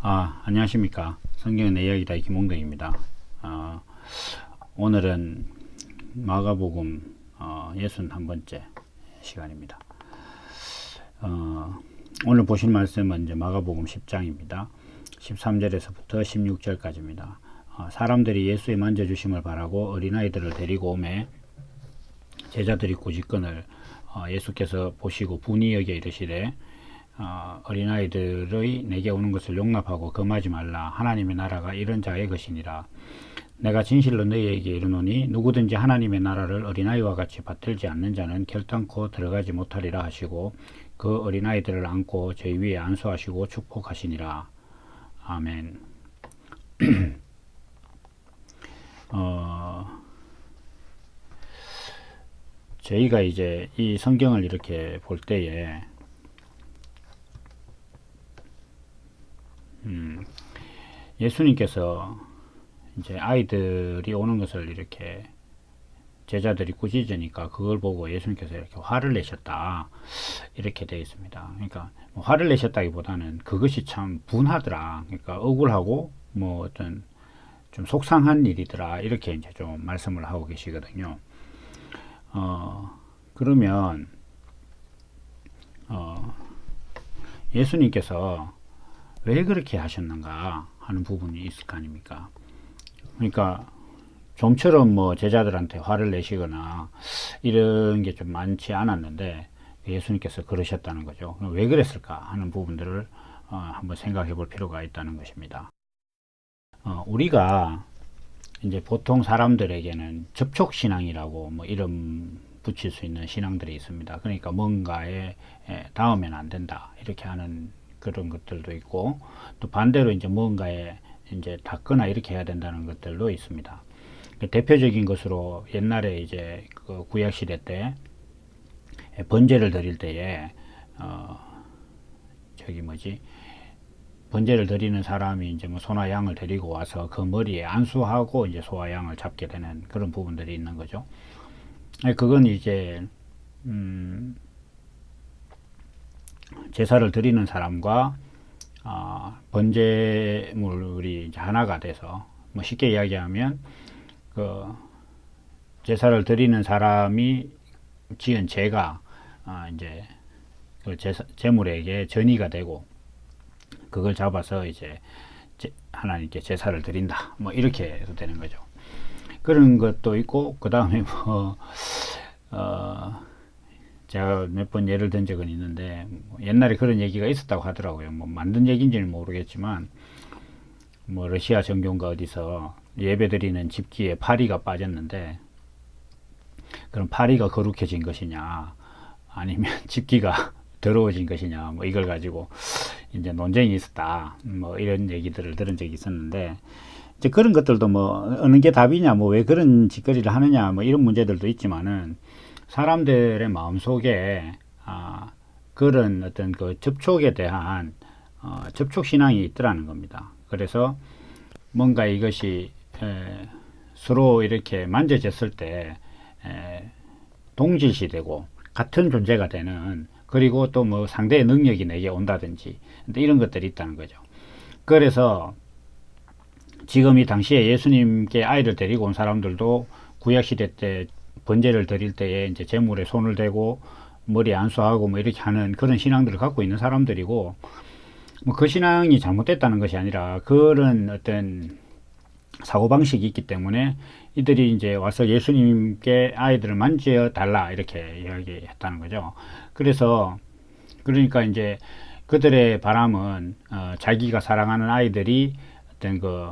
안녕하십니까. 성경의 내 이야기다 김홍덕입니다. 오늘은 마가복음 61번째 시간입니다. 오늘 보실 말씀은 이제 마가복음 10장입니다. 13절에서부터 16절까지입니다. 사람들이 예수의 만져주심을 바라고 어린아이들을 데리고 오매 제자들이 꾸짖거늘 예수께서 보시고 분이 여겨 이르시되 어린아이들의 내게 오는 것을 용납하고 금하지 말라. 하나님의 나라가 이런 자의 것이니라. 내가 진실로 너희에게 이르노니 누구든지 하나님의 나라를 어린아이와 같이 받들지 않는 자는 결단코 들어가지 못하리라 하시고 그 어린아이들을 안고 저희 위에 안수하시고 축복하시니라. 아멘. 저희가 이제 이 성경을 이렇게 볼 때에 예수님께서 이제 아이들이 오는 것을 이렇게 제자들이 꾸짖으니까 그걸 보고 예수님께서 이렇게 화를 내셨다, 이렇게 되어 있습니다. 그러니까 뭐 화를 내셨다기보다는 그것이 참 분하더라, 그러니까 억울하고 뭐 어떤 좀 속상한 일이더라, 이렇게 이제 좀 말씀을 하고 계시거든요. 그러면 예수님께서 왜 그렇게 하셨는가 하는 부분이 있을 거 아닙니까? 그러니까 좀처럼 뭐 제자들한테 화를 내시거나 이런 게 좀 많지 않았는데 예수님께서 그러셨다는 거죠. 왜 그랬을까 하는 부분들을 한번 생각해 볼 필요가 있다는 것입니다. 우리가 이제 보통 사람들에게는 접촉신앙이라고 뭐 이름 붙일 수 있는 신앙들이 있습니다. 그러니까 뭔가에 닿으면 안 된다, 이렇게 하는 그런 것들도 있고, 또 반대로 이제 뭔가에 이제 닿거나 이렇게 해야 된다는 것들도 있습니다. 대표적인 것으로 옛날에 이제 그 구약 시대 때 번제를 드릴 때에 번제를 드리는 사람이 이제 뭐 소나 양을 데리고 와서 그 머리에 안수하고 이제 소와 양을 잡게 되는 그런 부분들이 있는 거죠. 그건 이제 제사를 드리는 사람과 번제물이 이제 하나가 돼서, 뭐 쉽게 이야기하면 그 제사를 드리는 사람이 지은 죄가 이제 그 제물에게 전이가 되고 그걸 잡아서 이제 하나님께 제사를 드린다, 뭐 이렇게 해도 되는 거죠. 그런 것도 있고, 그 다음에 뭐 제가 몇 번 예를 든 적은 있는데, 옛날에 그런 얘기가 있었다고 하더라고요. 뭐 만든 얘기인지는 모르겠지만, 뭐 러시아 정교인가 어디서 예배드리는 집기에 파리가 빠졌는데, 그럼 파리가 거룩해진 것이냐, 아니면 집기가 더러워진 것이냐, 뭐 이걸 가지고 이제 논쟁이 있었다, 뭐 이런 얘기들을 들은 적이 있었는데, 이제 그런 것들도 뭐 어느 게 답이냐, 뭐 왜 그런 짓거리를 하느냐, 뭐 이런 문제들도 있지만은, 사람들의 마음속에 그런 어떤 그 접촉에 대한 접촉 신앙이 있더라는 겁니다. 그래서 뭔가 이것이 서로 이렇게 만져졌을 때 동질시되고 같은 존재가 되는, 그리고 또 뭐 상대의 능력이 내게 온다든지 이런 것들이 있다는 거죠. 그래서 지금 이 당시에 예수님께 아이를 데리고 온 사람들도 구약시대 때 번제를 드릴 때에 이제 제물에 손을 대고 머리에 안수하고 뭐 이렇게 하는 그런 신앙들을 갖고 있는 사람들이고, 뭐 그 신앙이 잘못됐다는 것이 아니라 그런 어떤 사고방식이 있기 때문에 이들이 이제 와서 예수님께 아이들을 만져 달라, 이렇게 이야기했다는 거죠. 그러니까 이제 그들의 바람은 자기가 사랑하는 아이들이 어떤 그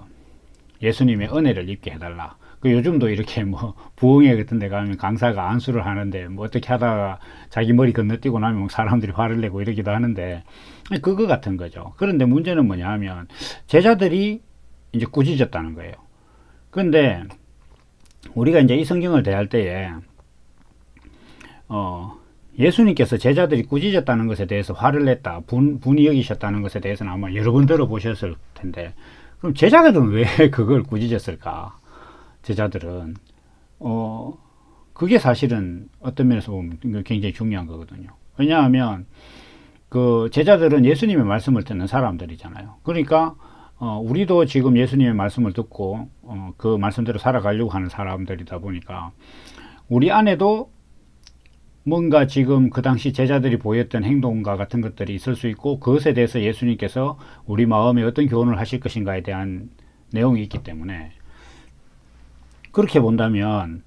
예수님의 은혜를 입게 해달라. 요즘도 이렇게 뭐 부흥회 같은 데 가면 강사가 안수를 하는데, 뭐 어떻게 하다가 자기 머리 건너뛰고 나면 사람들이 화를 내고 이러기도 하는데, 그거 같은 거죠. 그런데 문제는 뭐냐 하면 제자들이 이제 꾸짖었다는 거예요. 그런데 우리가 이제 이 성경을 대할 때에 예수님께서 제자들이 꾸짖었다는 것에 대해서 화를 냈다, 분이 여기셨다는 것에 대해서는 아마 여러 번 들어보셨을 텐데, 그럼 제자들은 왜 그걸 꾸짖었을까? 제자들은 그게 사실은 어떤 면에서 보면 굉장히 중요한 거거든요. 왜냐하면 그 제자들은 예수님의 말씀을 듣는 사람들이잖아요. 그러니까 우리도 지금 예수님의 말씀을 듣고 그 말씀대로 살아가려고 하는 사람들이다 보니까 우리 안에도 뭔가 지금 그 당시 제자들이 보였던 행동과 같은 것들이 있을 수 있고 그것에 대해서 예수님께서 우리 마음에 어떤 교훈을 하실 것인가에 대한 내용이 있기 때문에 그렇게 본다면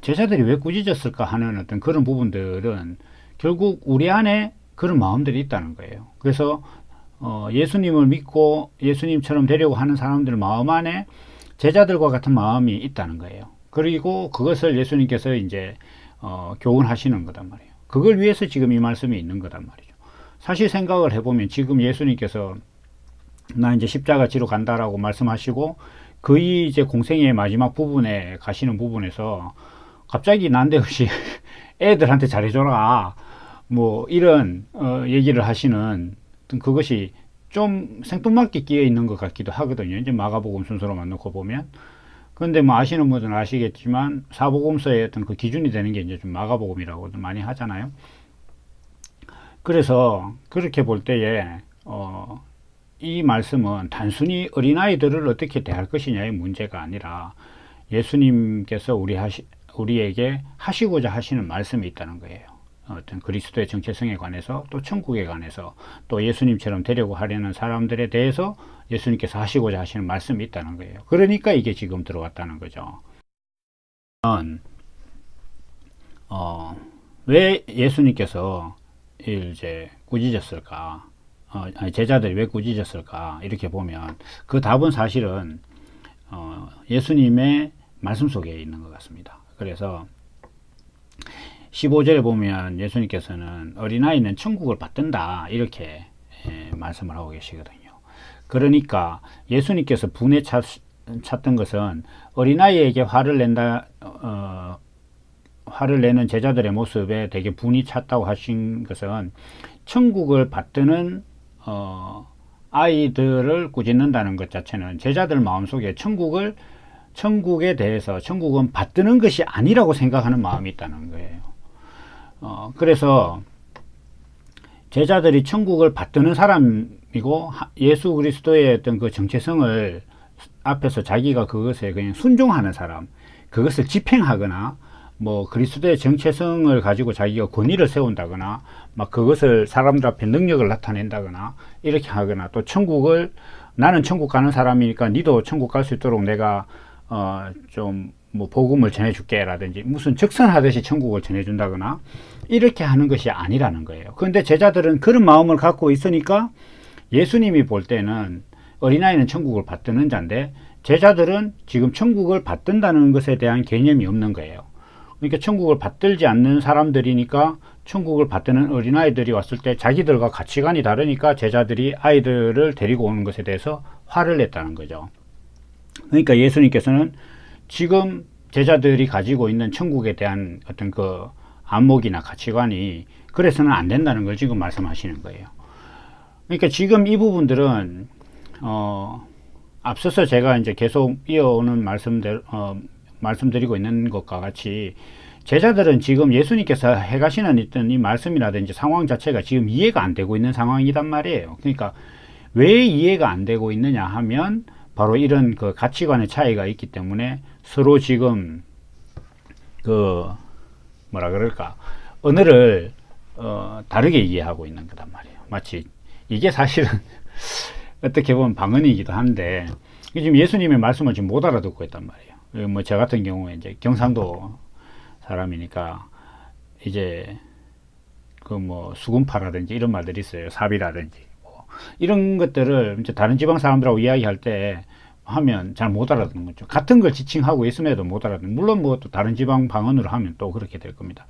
제자들이 왜 꾸짖었을까 하는 어떤 그런 부분들은 결국 우리 안에 그런 마음들이 있다는 거예요. 그래서 예수님을 믿고 예수님처럼 되려고 하는 사람들 마음 안에 제자들과 같은 마음이 있다는 거예요. 그리고 그것을 예수님께서 이제 교훈하시는 거단 말이에요. 그걸 위해서 지금 이 말씀이 있는 거단 말이죠. 사실 생각을 해보면 지금 예수님께서 나 이제 십자가 지러 간다라고 말씀하시고 거의 이제 공생의 마지막 부분에 가시는 부분에서 갑자기 난데없이 애들한테 잘해줘라 뭐 이런 얘기를 하시는 그것이 좀 생뚱맞게 끼어 있는 것 같기도 하거든요. 이제 마가복음 순서로만 놓고 보면. 그런데 뭐 아시는 분들은 아시겠지만 사복음서의 어떤 그 기준이 되는 게 이제 좀 마가복음이라고 많이 하잖아요. 그래서 그렇게 볼 때에 이 말씀은 단순히 어린아이들을 어떻게 대할 것이냐의 문제가 아니라 예수님께서 우리에게 하시고자 하시는 말씀이 있다는 거예요. 어떤 그리스도의 정체성에 관해서 또 천국에 관해서 또 예수님처럼 되려고 하려는 사람들에 대해서 예수님께서 하시고자 하시는 말씀이 있다는 거예요. 그러니까 이게 지금 들어왔다는 거죠. 왜 예수님께서 이제 꾸짖었을까? 제자들이 왜 꾸짖었을까? 이렇게 보면 그 답은 사실은 예수님의 말씀 속에 있는 것 같습니다. 그래서 15절에 보면 예수님께서는 어린아이는 천국을 받든다 이렇게 말씀을 하고 계시거든요. 그러니까 예수님께서 분에 찼던 것은 어린아이에게 화를 내는 제자들의 모습에 되게 분이 찼다고 하신 것은 천국을 받드는 아이들을 꾸짖는다는 것 자체는 제자들 마음속에 천국에 대해서 천국은 받드는 것이 아니라고 생각하는 마음이 있다는 거예요. 그래서 제자들이 천국을 받드는 사람이고 예수 그리스도의 어떤 그 정체성을 앞에서 자기가 그것에 그냥 순종하는 사람, 그것을 집행하거나 뭐 그리스도의 정체성을 가지고 자기가 권위를 세운다거나 막 그것을 사람들 앞에 능력을 나타낸다거나 이렇게 하거나 또 나는 천국 가는 사람이니까 니도 천국 갈 수 있도록 내가 좀 뭐 복음을 전해줄게 라든지 무슨 적선하듯이 천국을 전해준다거나 이렇게 하는 것이 아니라는 거예요. 그런데 제자들은 그런 마음을 갖고 있으니까 예수님이 볼 때는 어린아이는 천국을 받드는 자인데 제자들은 지금 천국을 받든다는 것에 대한 개념이 없는 거예요. 그러니까 천국을 받들지 않는 사람들이니까 천국을 받드는 어린아이들이 왔을 때 자기들과 가치관이 다르니까 제자들이 아이들을 데리고 오는 것에 대해서 화를 냈다는 거죠. 그러니까 예수님께서는 지금 제자들이 가지고 있는 천국에 대한 어떤 그 안목이나 가치관이 그래서는 안 된다는 걸 지금 말씀하시는 거예요. 그러니까 지금 이 부분들은 앞서서 제가 이제 계속 이어오는 말씀드리고 있는 것과 같이 제자들은 지금 예수님께서 해가시는 있던 이 말씀이라든지 상황 자체가 지금 이해가 안 되고 있는 상황이란 말이에요. 그러니까 왜 이해가 안 되고 있느냐 하면 바로 이런 그 가치관의 차이가 있기 때문에 서로 지금 그 뭐라 그럴까 언어를 다르게 이해하고 있는 거단 말이에요. 마치 이게 사실은 어떻게 보면 방언이기도 한데 지금 예수님의 말씀을 지금 못 알아듣고 있단 말이에요. 뭐 저 같은 경우에 이제 경상도 사람이니까 이제 그 뭐 수군파라든지 이런 말들이 있어요. 사비라든지 이런 것들을 이제 다른 지방 사람들하고 이야기할 때 하면 잘 못 알아듣는 거죠. 같은 걸 지칭하고 있음에도 못 알아듣는. 물론 뭐 또 다른 지방 방언으로 하면 또 그렇게 될 겁니다.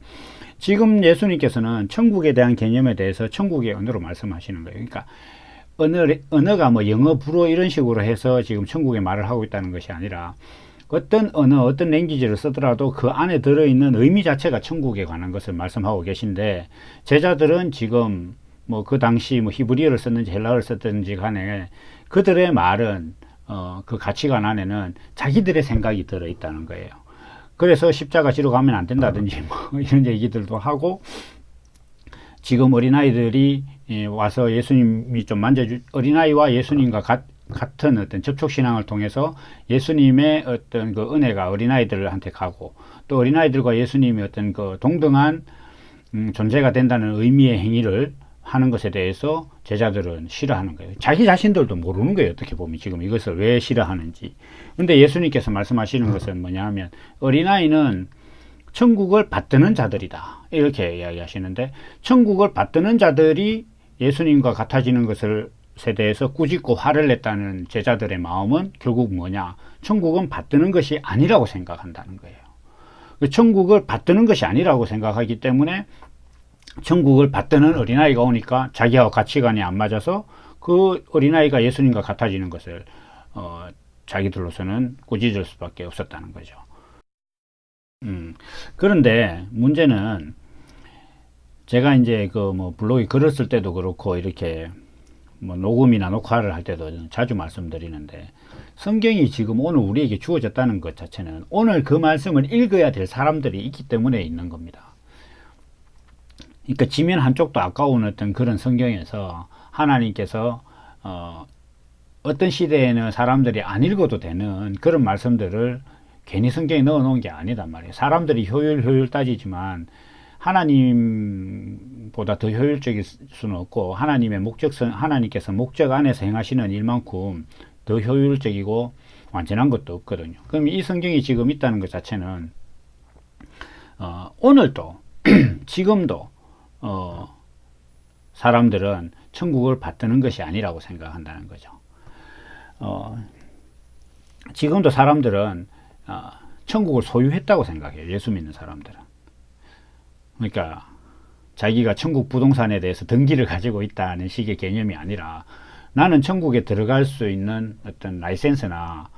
지금 예수님께서는 천국에 대한 개념에 대해서 천국의 언어로 말씀하시는 거예요. 그러니까 언어가 뭐 영어, 불어 이런 식으로 해서 지금 천국의 말을 하고 있다는 것이 아니라 어떤 언어, 어떤 랭귀지를 쓰더라도 그 안에 들어있는 의미 자체가 천국에 관한 것을 말씀하고 계신데 제자들은 지금 뭐 그 당시 뭐 히브리어를 썼는지 헬라어를 썼든지 간에 그들의 말은 그 가치관 안에는 자기들의 생각이 들어있다는 거예요. 그래서 십자가 지러 가면 안 된다든지 뭐 이런 얘기들도 하고 지금 어린아이들이 와서 예수님이 좀 어린아이와 예수님과 같은 어떤 접촉신앙을 통해서 예수님의 어떤 그 은혜가 어린아이들한테 가고, 또 어린아이들과 예수님이 어떤 그 동등한 존재가 된다는 의미의 행위를 하는 것에 대해서 제자들은 싫어하는 거예요. 자기 자신들도 모르는 거예요. 어떻게 보면 지금 이것을 왜 싫어하는지. 근데 예수님께서 말씀하시는 것은 뭐냐 하면, 어린아이는 천국을 받드는 자들이다, 이렇게 이야기하시는데, 천국을 받드는 자들이 예수님과 같아지는 것을 대해서 꾸짖고 화를 냈다는 제자들의 마음은 결국 뭐냐, 천국은 받드는 것이 아니라고 생각한다는 거예요. 천국을 받드는 것이 아니라고 생각하기 때문에 천국을 받드는 어린아이가 오니까 자기와 가치관이 안 맞아서 그 어린아이가 예수님과 같아지는 것을 자기들로서는 꾸짖을 수밖에 없었다는 거죠. 그런데 문제는, 제가 이제 그 뭐 블로그에 글을 쓸 때도 그렇고 이렇게 뭐 녹음이나 녹화를 할 때도 자주 말씀드리는데, 성경이 지금 오늘 우리에게 주어졌다는 것 자체는 오늘 그 말씀을 읽어야 될 사람들이 있기 때문에 있는 겁니다. 그러니까 지면 한쪽도 아까운 어떤 그런 성경에서 하나님께서 어떤 시대에는 사람들이 안 읽어도 되는 그런 말씀들을 괜히 성경에 넣어 놓은 게 아니단 말이에요. 사람들이 효율 따지지만 하나님보다 더 효율적일 수는 없고, 하나님께서 목적 안에서 행하시는 일만큼 더 효율적이고 완전한 것도 없거든요. 그럼 이 성경이 지금 있다는 것 자체는 오늘도 지금도 사람들은 천국을 받드는 것이 아니라고 생각한다는 거죠. 지금도 사람들은 천국을 소유했다고 생각해요. 예수 믿는 사람들은. 그러니까 자기가 천국 부동산에 대해서 등기를 가지고 있다는 식의 개념이 아니라, 나는 천국에 들어갈 수 있는 어떤 라이센스나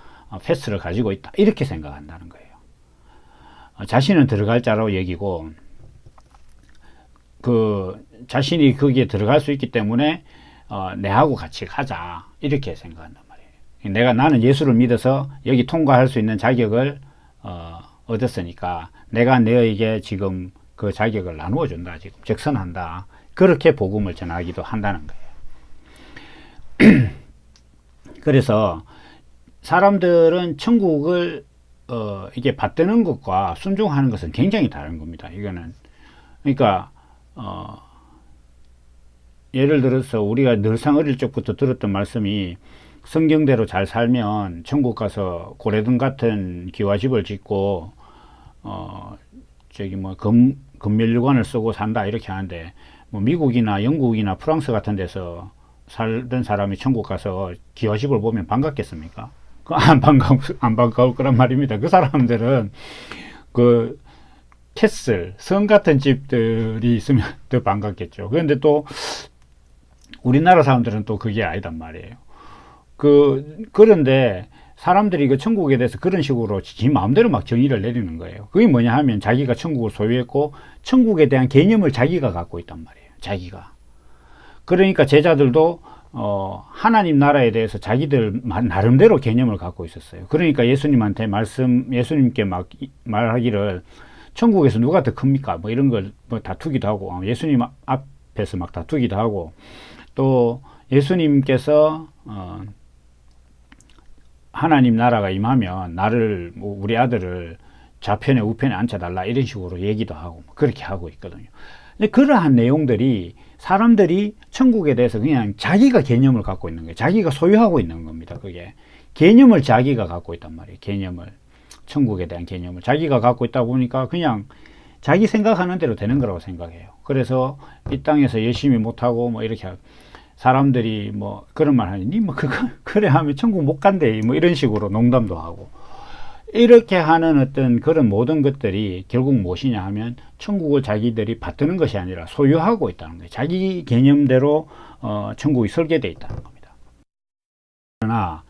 패스를 가지고 있다, 이렇게 생각한다는 거예요. 자신은 들어갈 자로 여기고, 그 자신이 거기에 들어갈 수 있기 때문에 내하고 같이 가자, 이렇게 생각한단 말이에요. 나는 예수를 믿어서 여기 통과할 수 있는 자격을 얻었으니까 내가 너에게 지금 그 자격을 나누어 준다, 지금 적선한다, 그렇게 복음을 전하기도 한다는 거예요. 그래서 사람들은 천국을 이게 받드는 것과 순종하는 것은 굉장히 다른 겁니다. 이거는 그러니까 예를 들어서 우리가 늘상 어릴 적부터 들었던 말씀이, 성경대로 잘 살면 천국 가서 고래등 같은 기와집을 짓고 저기 뭐 금멸류관을 쓰고 산다, 이렇게 하는데, 뭐 미국이나 영국이나 프랑스 같은 데서 살던 사람이 천국 가서 기와집을 보면 반갑겠습니까? 안 반가울 거란 말입니다. 그 사람들은 그 캐슬, 성 같은 집들이 있으면 더 반갑겠죠. 그런데 또 우리나라 사람들은 또 그게 아니단 말이에요. 그런데 사람들이 그 천국에 대해서 그런 식으로 지 마음대로 막 정의를 내리는 거예요. 그게 뭐냐 하면, 자기가 천국을 소유했고 천국에 대한 개념을 자기가 갖고 있단 말이에요. 자기가. 그러니까 제자들도 하나님 나라에 대해서 자기들 나름대로 개념을 갖고 있었어요. 그러니까 예수님께 막 말하기를, 천국에서 누가 더 큽니까? 뭐 이런 걸 뭐 다투기도 하고, 예수님 앞에서 막 다투기도 하고, 또 예수님께서 하나님 나라가 임하면 나를, 우리 아들을 좌편에 우편에 앉혀달라, 이런 식으로 얘기도 하고 그렇게 하고 있거든요. 근데 그러한 내용들이 사람들이 천국에 대해서 그냥 자기가 개념을 갖고 있는 거예요. 자기가 소유하고 있는 겁니다. 그게 개념을 자기가 갖고 있단 말이에요. 개념을, 천국에 대한 개념을 자기가 갖고 있다 보니까 그냥 자기 생각하는 대로 되는 거라고 생각해요. 그래서 이 땅에서 열심히 못하고 뭐 이렇게 사람들이 뭐 그런 말 하니, 니 뭐 그래 하면 천국 못 간대, 뭐 이런 식으로 농담도 하고, 이렇게 하는 어떤 그런 모든 것들이 결국 무엇이냐 하면, 천국을 자기들이 받드는 것이 아니라 소유하고 있다는 거예요. 자기 개념대로 천국이 설계되어 있다는 겁니다. 그러나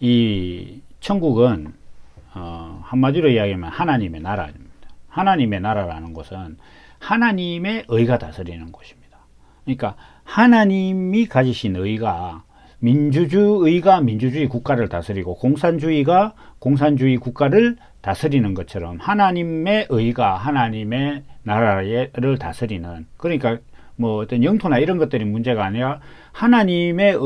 이 천국은 한마디로 이야기하면 하나님의 나라입니다. 하나님의 나라라는 것은 하나님의 의가 다스리는 곳입니다. 그러니까 하나님이 가지신 의가, 민주주의가 민주주의 국가를 다스리고 공산주의가 공산주의 국가를 다스리는 것처럼, 하나님의 의가 하나님의 나라를 다스리는, 그러니까 뭐 어떤 영토나 이런 것들이 문제가 아니라 하나님의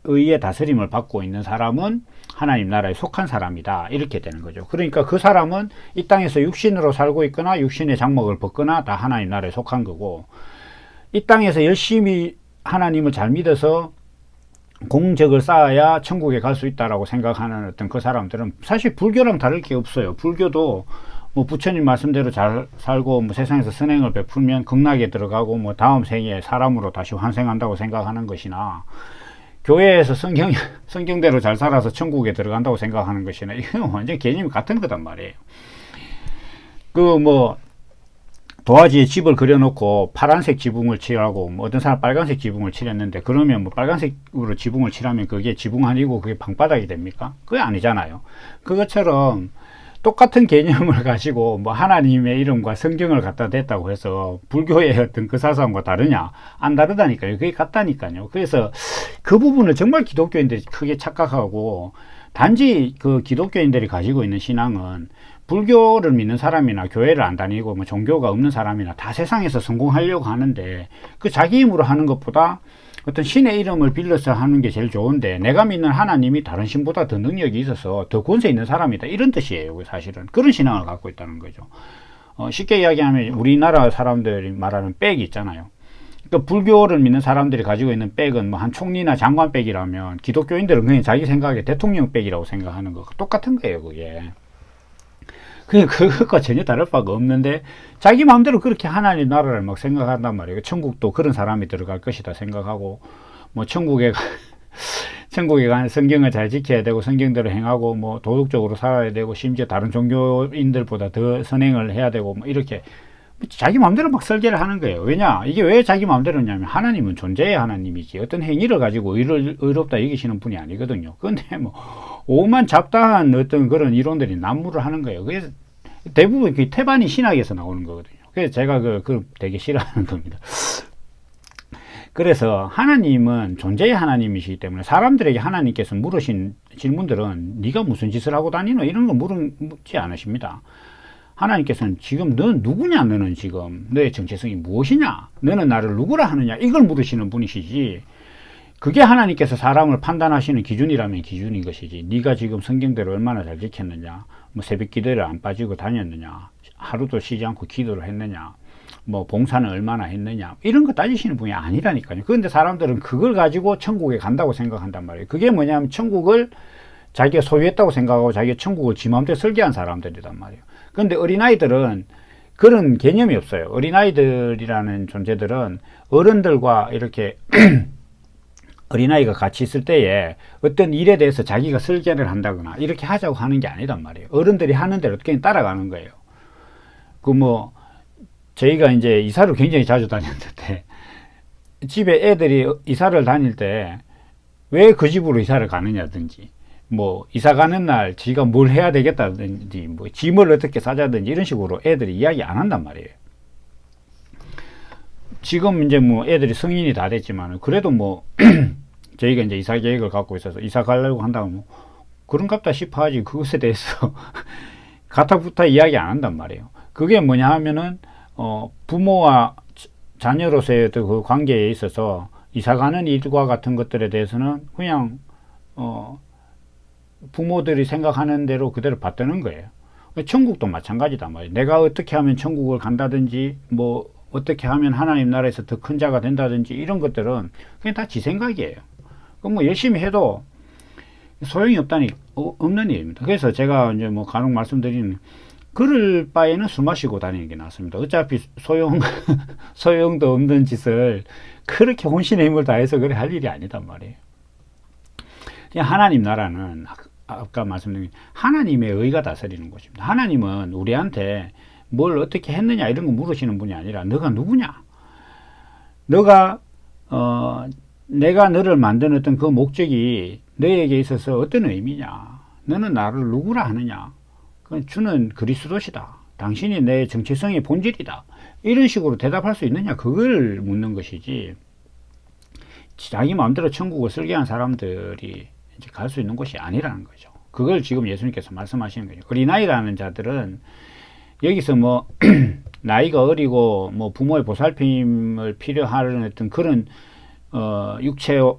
의의 다스림을 받고 있는 사람은 하나님 나라에 속한 사람이다. 이렇게 되는 거죠. 그러니까 그 사람은 이 땅에서 육신으로 살고 있거나 육신의 장막을 벗거나 다 하나님 나라에 속한 거고, 이 땅에서 열심히 하나님을 잘 믿어서 공적을 쌓아야 천국에 갈 수 있다라고 생각하는 어떤 그 사람들은 사실 불교랑 다를 게 없어요. 불교도 뭐 부처님 말씀대로 잘 살고 뭐 세상에서 선행을 베풀면 극락에 들어가고 뭐 다음 생에 사람으로 다시 환생한다고 생각하는 것이나, 교회에서 성경대로 잘 살아서 천국에 들어간다고 생각하는 것이나, 이건 완전 개념이 같은 거단 말이에요. 그 뭐 도화지에 집을 그려놓고 파란색 지붕을 칠하고 뭐 어떤 사람 빨간색 지붕을 칠했는데, 그러면 뭐 빨간색으로 지붕을 칠하면 그게 지붕 아니고 그게 방바닥이 됩니까? 그게 아니잖아요. 그것처럼 똑같은 개념을 가지고 뭐 하나님의 이름과 성경을 갖다 댔다고 해서 불교의 어떤 그 사상과 다르냐? 안 다르다니까요. 그게 같다니까요. 그래서 그 부분을 정말 기독교인들이 크게 착각하고, 단지 그 기독교인들이 가지고 있는 신앙은 불교를 믿는 사람이나 교회를 안 다니고 뭐 종교가 없는 사람이나 다 세상에서 성공하려고 하는데, 그 자기 힘으로 하는 것보다 어떤 신의 이름을 빌려서 하는 게 제일 좋은데, 내가 믿는 하나님이 다른 신보다 더 능력이 있어서 더 권세 있는 사람이다, 이런 뜻이에요. 사실은 그런 신앙을 갖고 있다는 거죠. 쉽게 이야기하면 우리나라 사람들이 말하는 백이 있잖아요. 그러니까 불교를 믿는 사람들이 가지고 있는 백은 뭐 한 총리나 장관 백이라면, 기독교인들은 그냥 자기 생각에 대통령 백이라고 생각하는 거 똑같은 거예요. 그것과 전혀 다를 바가 없는데, 자기 마음대로 그렇게 하나님 나라를 막 생각한단 말이에요. 천국도 그런 사람이 들어갈 것이다 생각하고, 뭐 천국에 가는 성경을 잘 지켜야 되고 성경대로 행하고 뭐 도덕적으로 살아야 되고 심지어 다른 종교인들보다 더 선행을 해야 되고 뭐 이렇게 자기 마음대로 막 설계를 하는 거예요. 왜냐? 이게 왜 자기 마음대로냐면, 하나님은 존재의 하나님이지 어떤 행위를 가지고 의롭다 여기시는 분이 아니거든요. 그런데 뭐 오만 잡다한 어떤 그런 이론들이 난무를 하는 거예요. 그래서 대부분 그 태반이 신학에서 나오는 거거든요. 그래서 제가 그걸 되게 싫어하는 겁니다. 그래서 하나님은 존재의 하나님이시기 때문에 사람들에게 하나님께서 물으신 질문들은 네가 무슨 짓을 하고 다니노? 이런 거 묻지 않으십니다. 하나님께서는 지금 넌 누구냐? 너는 지금 너의 정체성이 무엇이냐? 너는 나를 누구라 하느냐? 이걸 물으시는 분이시지, 그게 하나님께서 사람을 판단하시는 기준이라면 기준인 것이지, 네가 지금 성경대로 얼마나 잘 지켰느냐, 뭐 새벽 기도를 안 빠지고 다녔느냐, 하루도 쉬지 않고 기도를 했느냐, 뭐 봉사는 얼마나 했느냐, 이런 거 따지시는 분이 아니라니까요. 그런데 사람들은 그걸 가지고 천국에 간다고 생각한단 말이에요. 그게 뭐냐면 천국을 자기가 소유했다고 생각하고 자기가 천국을 지 마음대로 설계한 사람들이란 말이에요. 그런데 어린아이들은 그런 개념이 없어요. 어린아이들이라는 존재들은 어른들과 이렇게 어린아이가 같이 있을 때에 어떤 일에 대해서 자기가 설계를 한다거나 이렇게 하자고 하는 게 아니란 말이에요. 어른들이 하는 대로 그냥 따라가는 거예요. 저희가 이제 이사를 굉장히 자주 다녔는데, 집에 애들이 이사를 다닐 때 왜 그 집으로 이사를 가느냐든지, 뭐 이사 가는 날 지가 뭘 해야 되겠다든지, 뭐 짐을 어떻게 싸자든지 이런 식으로 애들이 이야기 안 한단 말이에요. 지금 이제 뭐 애들이 성인이 다 됐지만 그래도 뭐 저희가 이제 이사 계획을 갖고 있어서 이사 가려고 한다면 뭐 그런갑다 싶어 하지, 그것에 대해서 가타부타 이야기 안 한단 말이에요. 그게 뭐냐 하면은 부모와 자녀로서의 그 관계에 있어서 이사 가는 일과 같은 것들에 대해서는 그냥 부모들이 생각하는 대로 그대로 받드는 거예요. 천국도 마찬가지다 말이에요. 내가 어떻게 하면 천국을 간다든지, 뭐 어떻게 하면 하나님 나라에서 더 큰 자가 된다든지, 이런 것들은 그냥 다 지 생각이에요. 그럼 뭐 열심히 해도 소용이 없는 일입니다. 그래서 제가 이제 뭐 간혹 말씀드리는, 그럴 바에는 술 마시고 다니는 게 낫습니다. 어차피 소용도 없는 짓을 그렇게 혼신의 힘을 다해서 그래 할 일이 아니단 말이에요. 하나님 나라는 아까 말씀드린 하나님의 의가 다스리는 것입니다. 하나님은 우리한테 뭘 어떻게 했느냐 이런 거 물으시는 분이 아니라, 너가 누구냐? 내가 너를 만든 어떤 그 목적이 너에게 있어서 어떤 의미냐? 너는 나를 누구라 하느냐? 주는 그리스도시다. 당신이 내 정체성의 본질이다. 이런 식으로 대답할 수 있느냐? 그걸 묻는 것이지, 자기 마음대로 천국을 설계한 사람들이 이제 갈 수 있는 곳이 아니라는 거죠. 그걸 지금 예수님께서 말씀하시는 거죠. 어린아이라는 자들은 여기서 뭐 나이가 어리고 뭐 부모의 보살핌을 필요하는 어떤 그런 육체가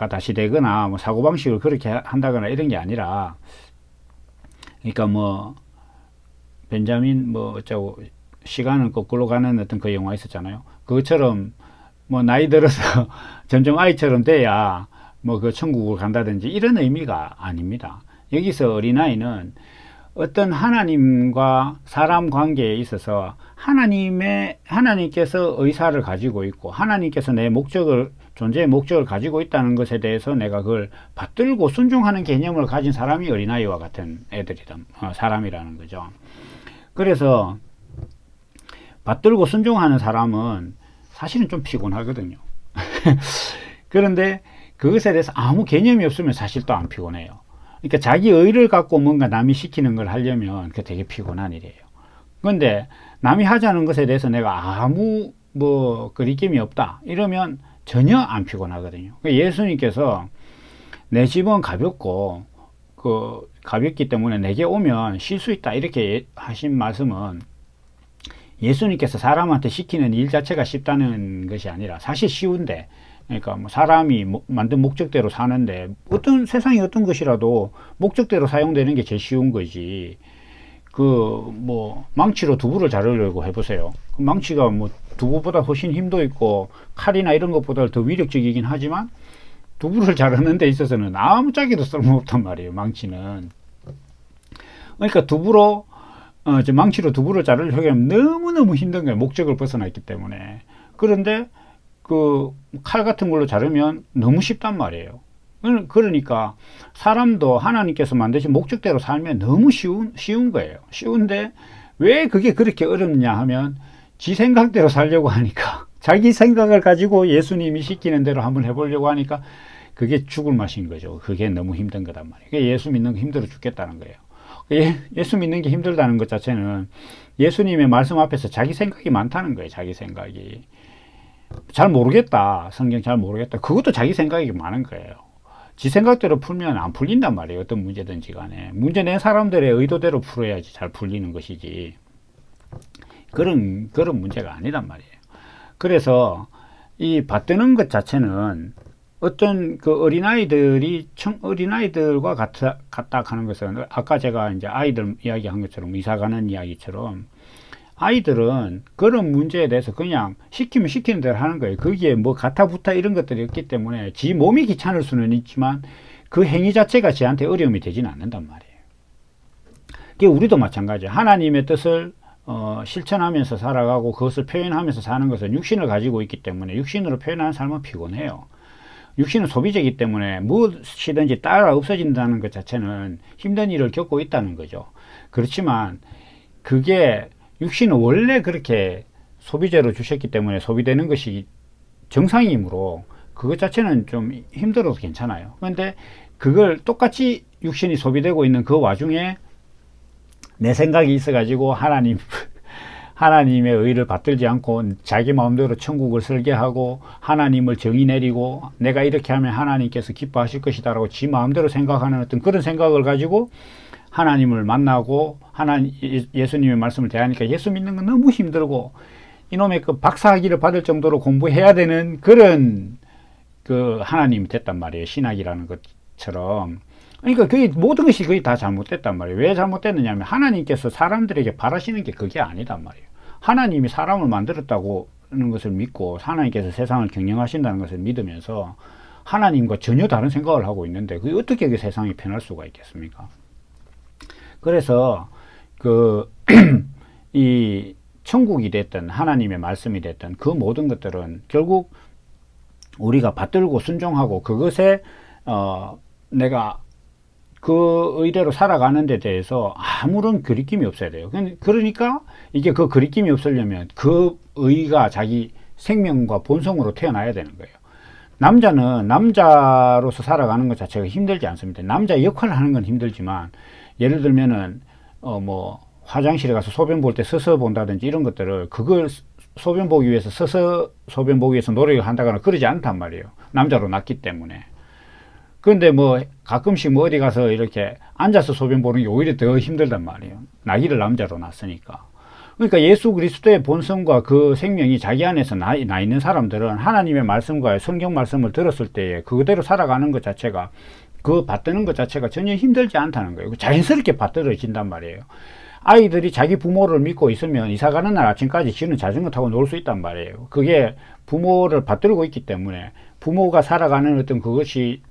다시 되거나 뭐 사고방식을 그렇게 한다거나 이런 게 아니라, 그러니까 뭐 벤자민 뭐 어쩌고 시간은 거꾸로 가는 어떤 그 영화 있었잖아요. 그것처럼 뭐 나이 들어서 점점 아이처럼 돼야 뭐 그 천국을 간다든지 이런 의미가 아닙니다. 여기서 어린아이는 어떤 하나님과 사람 관계에 있어서 하나님께서 의사를 가지고 있고 하나님께서 내 목적을, 존재의 목적을 가지고 있다는 것에 대해서 내가 그걸 받들고 순종하는 개념을 가진 사람이 어린아이와 같은 사람이라는 거죠. 그래서 받들고 순종하는 사람은 사실은 좀 피곤하거든요. 그런데 그것에 대해서 아무 개념이 없으면 사실 또 안 피곤해요. 그러니까 자기 의를 갖고 뭔가 남이 시키는 걸 하려면 그게 되게 피곤한 일이에요. 그런데 남이 하자는 것에 대해서 내가 아무 뭐 거리낌이 없다 이러면 전혀 안 피곤하거든요. 그러니까 예수님께서 내 집은 가볍고 가볍기 때문에 내게 오면 쉴 수 있다 이렇게 하신 말씀은, 예수님께서 사람한테 시키는 일 자체가 쉽다는 것이 아니라 사실 쉬운데, 그러니까 뭐 사람이 만든 목적대로 사는데 어떤 세상의 어떤 것이라도 목적대로 사용되는 게 제일 쉬운 거지. 뭐 망치로 두부를 자르려고 해보세요. 망치가 뭐 두부보다 훨씬 힘도 있고 칼이나 이런 것보다 더 위력적이긴 하지만 두부를 자르는 데 있어서는 아무 짝에도 쓸모없단 말이에요, 망치는. 그러니까 망치로 두부를 자르려고 하면 너무너무 힘든 거예요, 목적을 벗어났기 때문에. 그런데 칼 같은 걸로 자르면 너무 쉽단 말이에요. 그러니까 사람도 하나님께서 만드신 목적대로 살면 너무 쉬운 거예요. 쉬운데 왜 그게 그렇게 어렵냐 하면 지 생각대로 살려고 하니까, 자기 생각을 가지고 예수님이 시키는 대로 한번 해보려고 하니까 그게 죽을 맛인 거죠. 그게 너무 힘든 거단 말이에요. 예수 믿는 거 힘들어 죽겠다는 거예요. 예수 믿는 게 힘들다는 것 자체는 예수님의 말씀 앞에서 자기 생각이 많다는 거예요. 자기 생각이. 잘 모르겠다, 성경 잘 모르겠다, 그것도 자기 생각이 많은 거예요. 지 생각대로 풀면 안 풀린단 말이에요. 어떤 문제든지 간에 문제 낸 사람들의 의도대로 풀어야지 잘 풀리는 것이지, 그런 문제가 아니란 말이에요. 그래서 이 받드는 것 자체는 어떤 어린아이들과 같다 하는 것은, 아까 제가 이제 아이들 이야기한 것처럼, 이사 가는 이야기처럼, 아이들은 그런 문제에 대해서 그냥 시키면 시키는 대로 하는 거예요. 거기에 뭐 가타부타 이런 것들이 없기 때문에 지 몸이 귀찮을 수는 있지만 그 행위 자체가 지한테 어려움이 되지는 않는단 말이에요. 그게 우리도 마찬가지예요. 하나님의 뜻을 실천하면서 살아가고 그것을 표현하면서 사는 것은 육신을 가지고 있기 때문에 육신으로 표현하는 삶은 피곤해요. 육신은 소비자이기 때문에 무엇이든지 따라 없어진다는 것 자체는 힘든 일을 겪고 있다는 거죠. 그렇지만 그게 육신은 원래 그렇게 소비재로 주셨기 때문에 소비되는 것이 정상이므로 그것 자체는 좀 힘들어도 괜찮아요. 그런데 그걸 똑같이 육신이 소비되고 있는 그 와중에 내 생각이 있어가지고 하나님의 의를 받들지 않고 자기 마음대로 천국을 설계하고 하나님을 정의 내리고 내가 이렇게 하면 하나님께서 기뻐하실 것이다 라고 지 마음대로 생각하는 어떤 그런 생각을 가지고 하나님을 만나고 예수님의 말씀을 대하니까 예수 믿는 건 너무 힘들고 이놈의 박사학위를 받을 정도로 공부해야 되는 그런 하나님이 됐단 말이에요. 신학이라는 것처럼. 그러니까 모든 것이 거의 다 잘못됐단 말이에요. 왜 잘못됐느냐 하면 하나님께서 사람들에게 바라시는 게 그게 아니단 말이에요. 하나님이 사람을 만들었다고 하는 것을 믿고 하나님께서 세상을 경영하신다는 것을 믿으면서 하나님과 전혀 다른 생각을 하고 있는데 그게 어떻게 세상이 변할 수가 있겠습니까? 그래서 이 천국이 됐든 하나님의 말씀이 됐든 그 모든 것들은 결국 우리가 받들고 순종하고 그것에 내가 그 의대로 살아가는 데 대해서 아무런 그리낌이 없어야 돼요. 그러니까 이게 그 그리낌이 없으려면 그 의가 자기 생명과 본성으로 태어나야 되는 거예요. 남자는 남자로서 살아가는 것 자체가 힘들지 않습니다. 남자 역할을 하는 건 힘들지만 예를 들면은 뭐 화장실에 가서 소변 볼 때 서서 본다든지 이런 것들을 그걸 소변 보기 위해서 서서 소변 보기 위해서 노력을 한다거나 그러지 않단 말이에요. 남자로 낳기 때문에. 그런데 뭐 가끔씩 뭐 어디 가서 이렇게 앉아서 소변 보는 게 오히려 더 힘들단 말이에요. 나이를 남자로 낳았으니까. 그러니까 예수 그리스도의 본성과 그 생명이 자기 안에서 나 있는 사람들은 하나님의 말씀과 성경 말씀을 들었을 때에 그대로 살아가는 것 자체가, 그 받드는 것 자체가 전혀 힘들지 않다는 거예요. 자연스럽게 받들어진단 말이에요. 아이들이 자기 부모를 믿고 있으면 이사 가는 날 아침까지 지는 자전거 타고 놀 수 있단 말이에요. 그게 부모를 받들고 있기 때문에 부모가 살아가는 어떤 그것이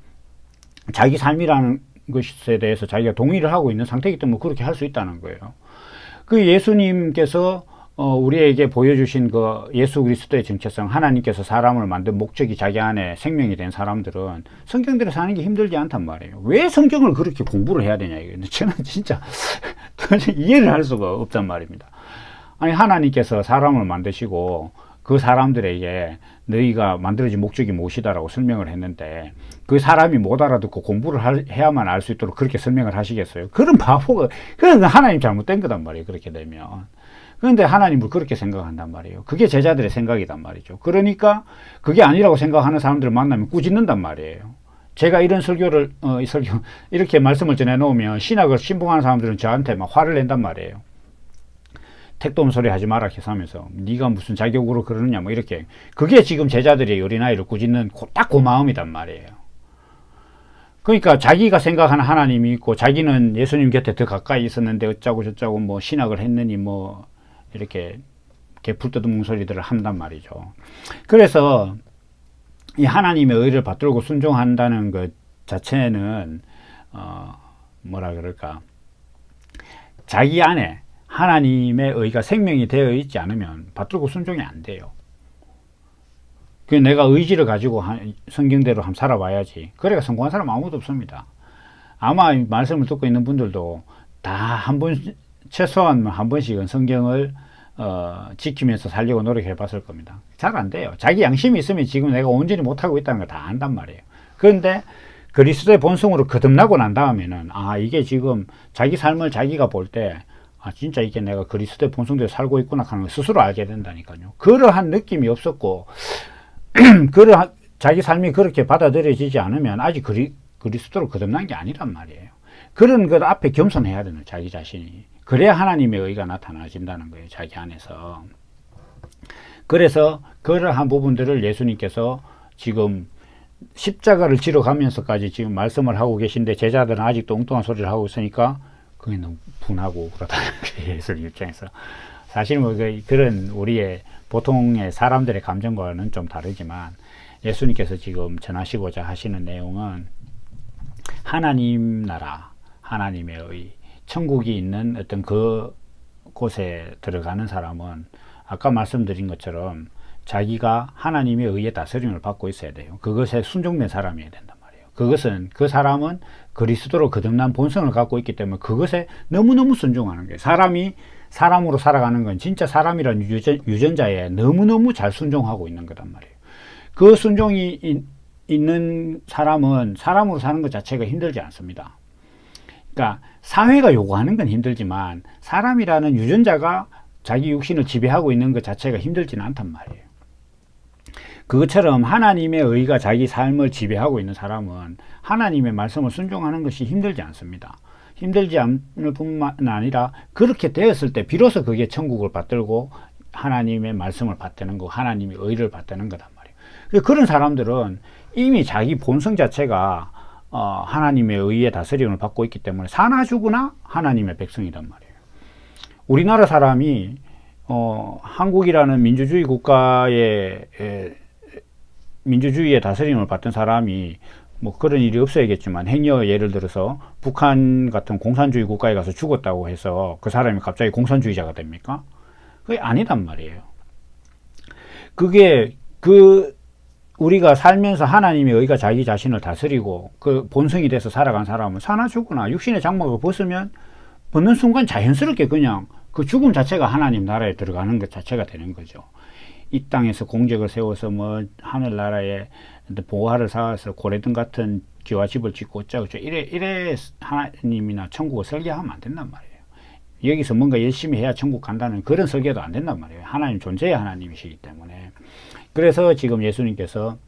자기 삶이라는 것에 대해서 자기가 동의를 하고 있는 상태이기 때문에 그렇게 할 수 있다는 거예요. 그 예수님께서 우리에게 보여주신 그 예수 그리스도의 정체성, 하나님께서 사람을 만든 목적이 자기 안에 생명이 된 사람들은 성경대로 사는 게 힘들지 않단 말이에요. 왜 성경을 그렇게 공부를 해야 되냐 이거예요. 저는 진짜 이해를 할 수가 없단 말입니다. 아니, 하나님께서 사람을 만드시고 그 사람들에게 너희가 만들어진 목적이 무엇이다라고 설명을 했는데 그 사람이 못 알아듣고 공부를 해야만 알 수 있도록 그렇게 설명을 하시겠어요? 그런 바보가, 그건 하나님 잘못된 거단 말이에요. 그렇게 되면. 그런데 하나님을 그렇게 생각한단 말이에요. 그게 제자들의 생각이단 말이죠. 그러니까 그게 아니라고 생각하는 사람들을 만나면 꾸짖는단 말이에요. 제가 이런 설교 이렇게 말씀을 전해놓으면 신학을 신봉하는 사람들은 저한테 막 화를 낸단 말이에요. 택도 없는 소리 하지 마라 해서 하면서 네가 무슨 자격으로 그러느냐 뭐 이렇게. 그게 지금 제자들이 어린아이를 꾸짖는 딱 그 마음이단 말이에요. 그러니까 자기가 생각하는 하나님이 있고 자기는 예수님 곁에 더 가까이 있었는데 어쩌고 저쩌고 뭐 신학을 했느니 뭐 이렇게 개풀 뜯은 소리들을 한단 말이죠. 그래서 이 하나님의 의를 받들고 순종한다는 것 자체는 뭐라 그럴까, 자기 안에 하나님의 의가 생명이 되어 있지 않으면 받들고 순종이 안 돼요. 그 내가 의지를 가지고 성경대로 한번 살아봐야지. 그래가 성공한 사람 아무도 없습니다. 아마 말씀을 듣고 있는 분들도 다 한 번, 최소한 한 번씩은 성경을 지키면서 살려고 노력해 봤을 겁니다. 잘 안 돼요. 자기 양심이 있으면 지금 내가 온전히 못하고 있다는 걸 다 안단 말이에요. 그런데 그리스도의 본성으로 거듭나고 난 다음에는 이게 지금 자기 삶을 자기가 볼 때 진짜 이게 내가 그리스도의 본성대로 살고 있구나 하는 걸 스스로 알게 된다니까요. 그러한 느낌이 없었고 자기 삶이 그렇게 받아들여지지 않으면 아직 그리스도로 거듭난 게 아니란 말이에요. 그런 것 앞에 겸손해야 되는 자기 자신이. 그래야 하나님의 의가 나타나진다는 거예요. 자기 안에서. 그래서 그러한 부분들을 예수님께서 지금 십자가를 지러 가면서까지 지금 말씀을 하고 계신데 제자들은 아직도 엉뚱한 소리를 하고 있으니까 그게 너무 분하고 그러다는 거예요. 예수님 입장에서. 사실 뭐 그런 우리의 보통의 사람들의 감정과는 좀 다르지만 예수님께서 지금 전하시고자 하시는 내용은 하나님 나라, 하나님의 의, 천국이 있는 어떤 그 곳에 들어가는 사람은 아까 말씀드린 것처럼 자기가 하나님의 의의 다스림을 받고 있어야 돼요. 그것에 순종된 사람이어야 된단 말이에요. 그 사람은 그리스도로 거듭난 본성을 갖고 있기 때문에 그것에 너무너무 순종하는 거예요. 사람이 사람으로 살아가는 건 진짜 사람이라는 유전자에 너무너무 잘 순종하고 있는 거란 말이에요. 그 순종이 있는 사람은 사람으로 사는 것 자체가 힘들지 않습니다. 그러니까 사회가 요구하는 건 힘들지만 사람이라는 유전자가 자기 육신을 지배하고 있는 것 자체가 힘들지는 않단 말이에요. 그것처럼 하나님의 의가 자기 삶을 지배하고 있는 사람은 하나님의 말씀을 순종하는 것이 힘들지 않습니다. 힘들지 않을 뿐만 아니라 그렇게 되었을 때 비로소 그게 천국을 받들고 하나님의 말씀을 받드는 거, 하나님의 의를 받드는 거단 말이에요. 그런 사람들은 이미 자기 본성 자체가 하나님의 의의 다스림을 받고 있기 때문에 사나 죽으나 하나님의 백성이란 말이에요. 우리나라 사람이 한국이라는 민주주의 국가의 민주주의의 다스림을 받던 사람이 뭐 그런 일이 없어야겠지만 행여 예를 들어서 북한 같은 공산주의 국가에 가서 죽었다고 해서 그 사람이 갑자기 공산주의자가 됩니까? 그게 아니단 말이에요. 그게 우리가 살면서 하나님의 의가 자기 자신을 다스리고 그 본성이 돼서 살아간 사람은 사나 죽으나 육신의 장막을 벗는 순간 자연스럽게 그냥 그 죽음 자체가 하나님 나라에 들어가는 것 자체가 되는 거죠. 이 땅에서 공적을 세워서 뭐 하늘나라에 보화를 쌓아서 고래등 같은 기와 집을 짓고 어쩌고 이래 하나님이나 천국을 설계하면 안 된단 말이에요. 여기서 뭔가 열심히 해야 천국 간다는 그런 설계도 안 된단 말이에요. 하나님 존재의 하나님이시기 때문에. 그래서 지금 예수님께서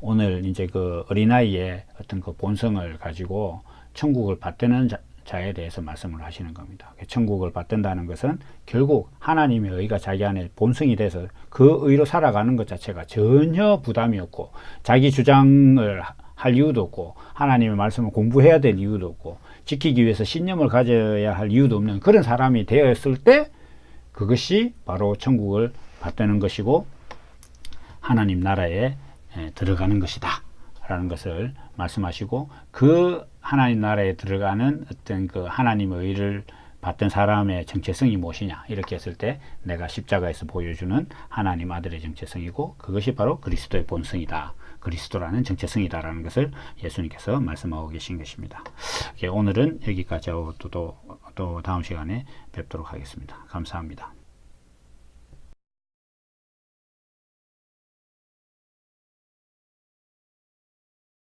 오늘 이제 그 어린아이의 어떤 그 본성을 가지고 천국을 받드는 자에 대해서 말씀을 하시는 겁니다. 천국을 받든다는 것은 결국 하나님의 의가 자기 안에 본성이 돼서 그 의로 살아가는 것 자체가 전혀 부담이 없고 자기 주장을 할 이유도 없고 하나님의 말씀을 공부해야 될 이유도 없고 지키기 위해서 신념을 가져야 할 이유도 없는 그런 사람이 되었을 때 그것이 바로 천국을 받드는 것이고 하나님 나라에 들어가는 것이다 라는 것을 말씀하시고 그 하나님 나라에 들어가는 어떤 그 하나님의 의를 받던 사람의 정체성이 무엇이냐 이렇게 했을 때 내가 십자가에서 보여주는 하나님 아들의 정체성이고 그것이 바로 그리스도의 본성이다. 그리스도라는 정체성이다 라는 것을 예수님께서 말씀하고 계신 것입니다. 오늘은 여기까지 하고 또 다음 시간에 뵙도록 하겠습니다. 감사합니다.